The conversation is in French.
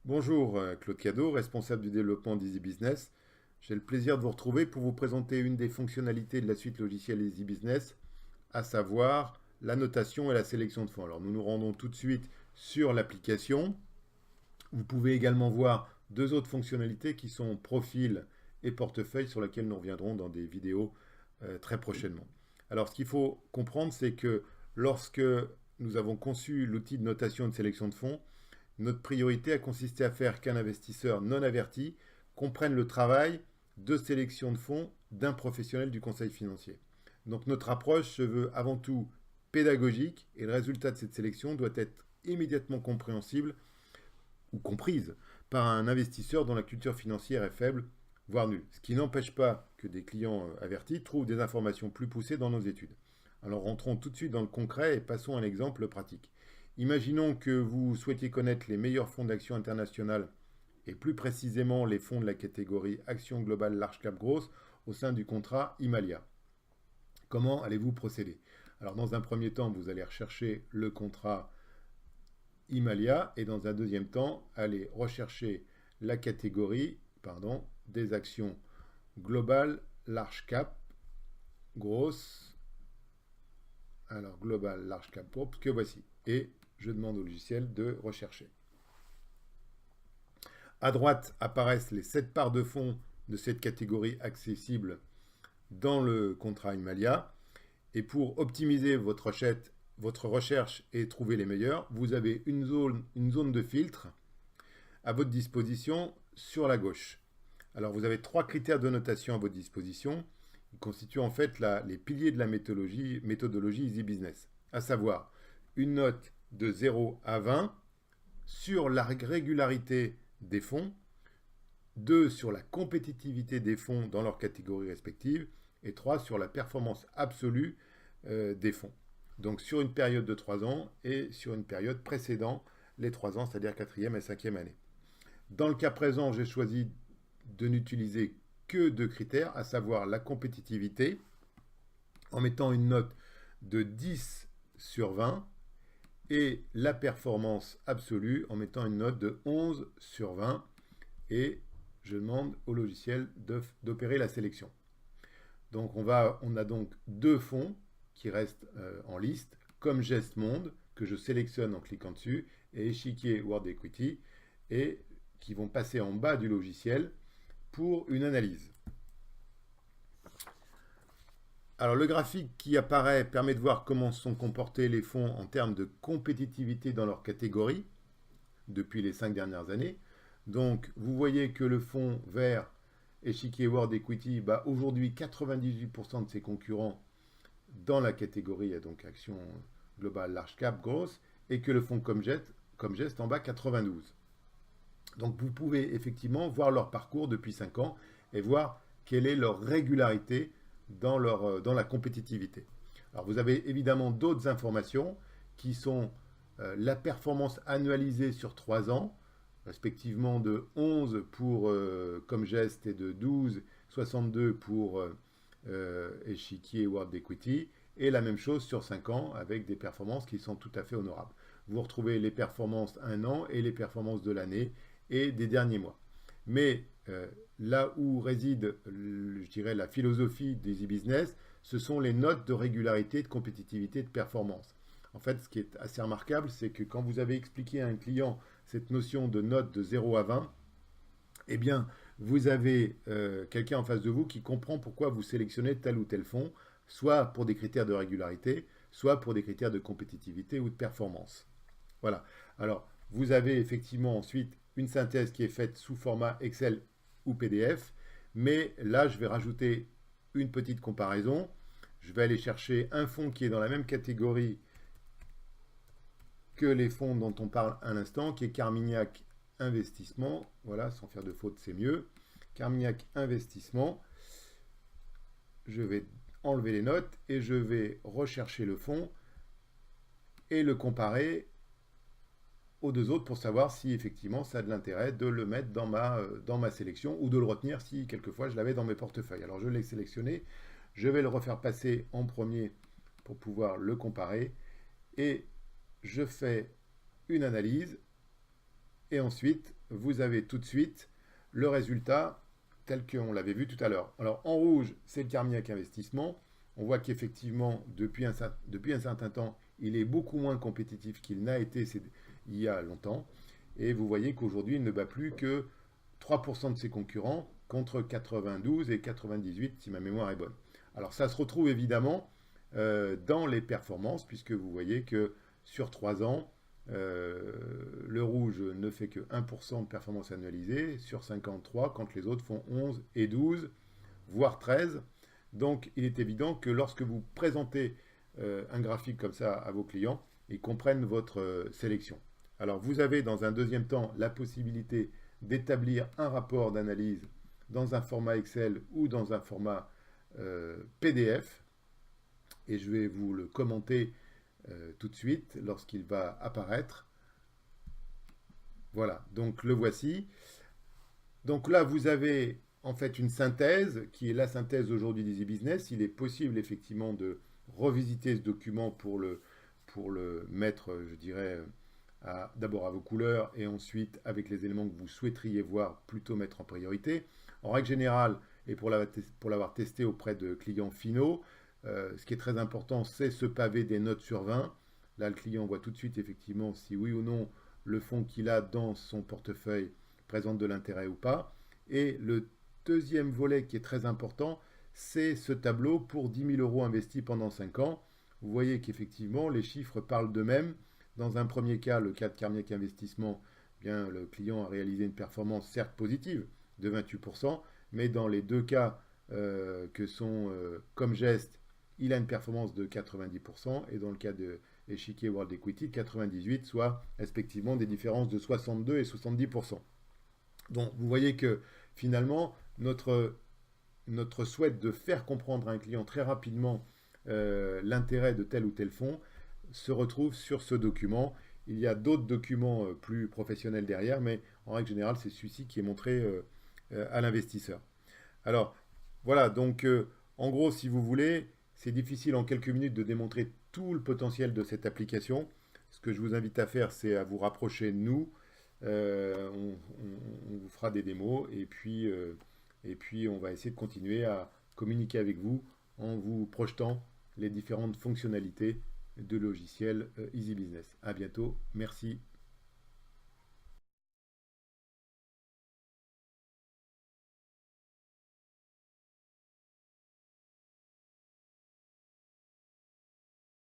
Bonjour, Claude Cadeau, responsable du développement d'Easy Business. J'ai le plaisir de vous retrouver pour vous présenter une des fonctionnalités de la suite logicielle Easy Business, à savoir la notation et la sélection de fonds. Alors nous nous rendons tout de suite sur l'application. Vous pouvez également voir deux autres fonctionnalités qui sont profil et portefeuille sur lesquelles nous reviendrons dans des vidéos très prochainement. Alors ce qu'il faut comprendre, c'est que lorsque nous avons conçu l'outil de notation et de sélection de fonds, notre priorité a consisté à faire qu'un investisseur non averti comprenne le travail de sélection de fonds d'un professionnel du conseil financier. Donc notre approche se veut avant tout pédagogique et le résultat de cette sélection doit être immédiatement compréhensible ou comprise par un investisseur dont la culture financière est faible, voire nulle. Ce qui n'empêche pas que des clients avertis trouvent des informations plus poussées dans nos études. Alors rentrons tout de suite dans le concret et passons à un exemple pratique. Imaginons que vous souhaitiez connaître les meilleurs fonds d'action internationales et plus précisément les fonds de la catégorie Action Globale Large Cap Grosse au sein du contrat Himalaya. Comment allez-vous procéder? Alors dans un premier temps, vous allez rechercher le contrat Himalaya et dans un deuxième temps, allez rechercher la catégorie des actions Global Large Cap Grosse. Alors Global Large Cap Grosse que voici. Et je demande au logiciel de rechercher. À droite apparaissent les 7 parts de fonds de cette catégorie accessible dans le contrat Himalaya. Et pour optimiser votre recherche et trouver les meilleurs, vous avez une zone de filtre à votre disposition sur la gauche. Alors vous avez 3 critères de notation à votre disposition. Ils constituent en fait les piliers de la méthodologie Easy Business, à savoir une note de 0 à 20 sur la régularité des fonds, 2 sur la compétitivité des fonds dans leurs catégories respectives, et 3 sur la performance absolue des fonds. Donc sur une période de 3 ans et sur une période précédant les 3 ans, c'est-à-dire 4e et 5e année. Dans le cas présent, j'ai choisi de n'utiliser que 2 critères, à savoir la compétitivité, en mettant une note de 10 sur 20, et la performance absolue en mettant une note de 11 sur 20 et je demande au logiciel d'opérer la sélection. Donc on a donc 2 fonds qui restent en liste, comme Gest Monde que je sélectionne en cliquant dessus et Échiquier World Equity et qui vont passer en bas du logiciel pour une analyse. Alors le graphique qui apparaît permet de voir comment sont comportés les fonds en termes de compétitivité dans leur catégorie depuis les 5 dernières années. Donc vous voyez que le fonds vert Échiquier World Equity bat aujourd'hui 98% de ses concurrents dans la catégorie donc Action Globale Large Cap Grosse et que le fonds Comgest en bat 92. Donc vous pouvez effectivement voir leur parcours depuis 5 ans et voir quelle est leur régularité dans la compétitivité. Alors vous avez évidemment d'autres informations qui sont la performance annualisée sur 3 ans, respectivement de 11 pour Comgest et de 12,62 pour Échiquier World Equity, et la même chose sur 5 ans avec des performances qui sont tout à fait honorables. Vous retrouvez les performances 1 an et les performances de l'année et des derniers mois. Mais là où réside, je dirais, la philosophie d'Easy Business, ce sont les notes de régularité, de compétitivité, de performance. En fait, ce qui est assez remarquable, c'est que quand vous avez expliqué à un client cette notion de note de 0 à 20, eh bien, vous avez quelqu'un en face de vous qui comprend pourquoi vous sélectionnez tel ou tel fonds, soit pour des critères de régularité, soit pour des critères de compétitivité ou de performance. Voilà. Alors, vous avez effectivement ensuite une synthèse qui est faite sous format Excel ou PDF, mais là, je vais rajouter une petite comparaison. Je vais aller chercher un fonds qui est dans la même catégorie que les fonds dont on parle à l'instant, qui est Carmignac Investissement. Voilà, sans faire de faute, c'est mieux. Carmignac Investissement. Je vais enlever les notes et je vais rechercher le fonds et le comparer aux 2 autres pour savoir si effectivement ça a de l'intérêt de le mettre dans ma sélection ou de le retenir si quelquefois je l'avais dans mes portefeuilles. Alors je l'ai sélectionné, je vais le refaire passer en premier pour pouvoir le comparer et je fais une analyse Et ensuite, vous avez tout de suite le résultat tel qu'on l'avait vu tout à l'heure. Alors en rouge, c'est le Carmignac Investissement. On voit qu'effectivement, depuis un certain temps, il est beaucoup moins compétitif qu'il n'a été il y a longtemps. Et vous voyez qu'aujourd'hui, il ne bat plus que 3% de ses concurrents contre 92 et 98 si ma mémoire est bonne. Alors ça se retrouve évidemment dans les performances, puisque vous voyez que sur 3 ans, le rouge ne fait que 1% de performance annualisée sur 53, quand les autres font 11 et 12, voire 13. Donc il est évident que lorsque vous présentez un graphique comme ça à vos clients, ils comprennent votre sélection. Alors vous avez dans un deuxième temps la possibilité d'établir un rapport d'analyse dans un format Excel ou dans un format PDF. Et je vais vous le commenter tout de suite lorsqu'il va apparaître. Voilà, donc le voici. Donc là, vous avez en fait une synthèse qui est la synthèse aujourd'hui d'Easy Business. Il est possible effectivement de revisiter ce document pour le mettre, je dirais, d'abord à vos couleurs et ensuite avec les éléments que vous souhaiteriez voir plutôt mettre en priorité. En règle générale, et pour l'avoir testé auprès de clients finaux, ce qui est très important, c'est ce pavé des notes sur 20. Là, le client voit tout de suite effectivement si oui ou non le fonds qu'il a dans son portefeuille présente de l'intérêt ou pas. Et le deuxième volet qui est très important, c'est ce tableau pour 10 000 euros investis pendant 5 ans. Vous voyez qu'effectivement, les chiffres parlent d'eux-mêmes. Dans un premier cas, le cas de Carmignac Investissement, bien, le client a réalisé une performance certes positive de 28%, mais dans les deux cas que sont comme geste, il a une performance de 90%, et dans le cas de l'échiquier World Equity, 98%, soit respectivement des différences de 62 et 70%. Donc vous voyez que finalement, notre souhait de faire comprendre à un client très rapidement l'intérêt de tel ou tel fonds se retrouve sur ce document. Il y a d'autres documents plus professionnels derrière, mais en règle générale, c'est celui-ci qui est montré à l'investisseur. Alors, voilà, donc en gros, si vous voulez, c'est difficile en quelques minutes de démontrer tout le potentiel de cette application. Ce que je vous invite à faire, c'est à vous rapprocher de nous. On vous fera des démos et puis on va essayer de continuer à communiquer avec vous en vous projetant les différentes fonctionnalités de logiciel Easy Business. À bientôt, merci.